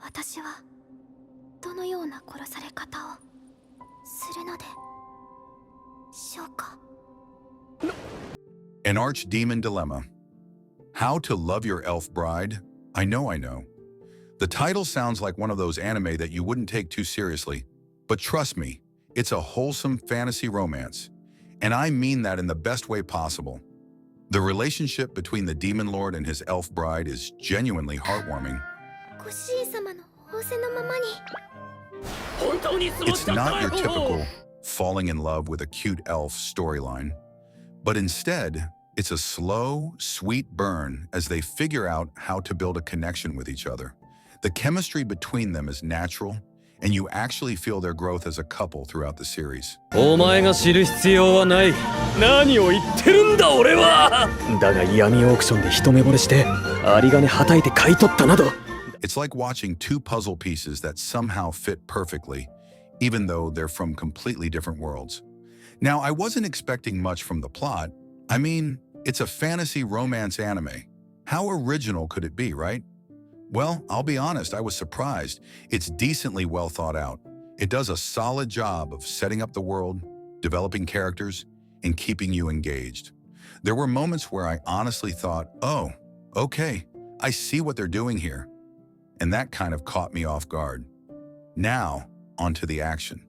私はどのような殺され方をするのでしょうか。 An Archdemon Dilemma. How to Love Your Elf Bride? I know. The title sounds like one of those anime that you wouldn't take too seriously, but trust me, it's a wholesome fantasy romance. And I mean that in the best way possible. The relationship between the Demon Lord and his elf bride is genuinely heartwarming. ご主人様の仰せのままに。 It's not your typical falling in love with a cute elf storyline, but instead, it's a slow, sweet burn as they figure out how to build a connection with each other. The chemistry between them is natural, and you actually feel their growth as a couple throughout the series. お前が知る必要はない。何を言ってるんだ俺は。だが闇オークションで一目惚れして有り金はたいて買い取ったなど。It's like watching two puzzle pieces that somehow fit perfectly, even though they're from completely different worlds. Now, I wasn't expecting much from the plot. I mean, it's a fantasy romance anime. How original could it be, right? Well, I'll be honest, I was surprised. It's decently well thought out. It does a solid job of setting up the world, developing characters, and keeping you engaged. There were moments where I honestly thought, oh, okay, I see what they're doing here. And that kind of caught me off guard. Now, onto the action.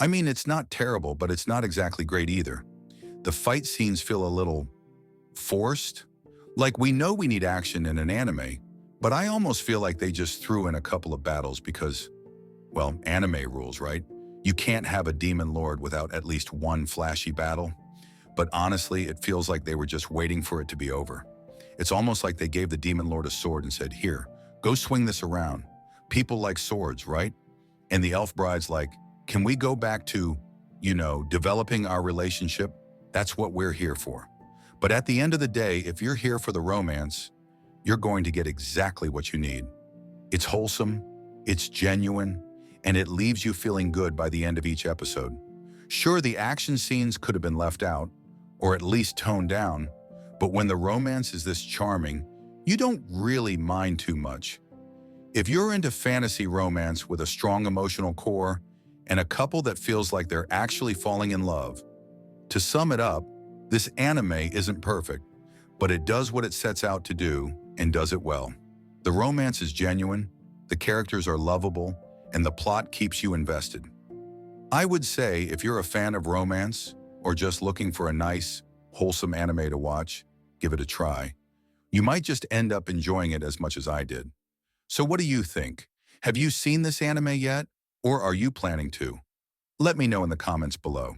I mean, it's not terrible, but it's not exactly great either. The fight scenes feel a little forced. Like, we know we need action in an anime, but I almost feel like they just threw in a couple of battles because, well, anime rules, right? You can't have a demon lord without at least one flashy battle. But honestly, it feels like they were just waiting for it to be over. It's almost like they gave the demon lord a sword and said, here, go swing this around. People like swords, right? And the elf bride's like, can we go back to, developing our relationship? That's what we're here for. But at the end of the day, if you're here for the romance, you're going to get exactly what you need. It's wholesome, it's genuine, and it leaves you feeling good by the end of each episode. Sure, the action scenes could have been left out, or at least toned down, but when the romance is this charming, you don't really mind too much. If you're into fantasy romance with a strong emotional core and a couple that feels like they're actually falling in love, to sum it up, this anime isn't perfect, but it does what it sets out to do and does it well. The romance is genuine, the characters are lovable, and the plot keeps you invested. I would say if you're a fan of romance or just looking for a nice, wholesome anime to watch, give it a try. You might just end up enjoying it as much as I did. So what do you think? Have you seen this anime yet? Or are you planning to? Let me know in the comments below.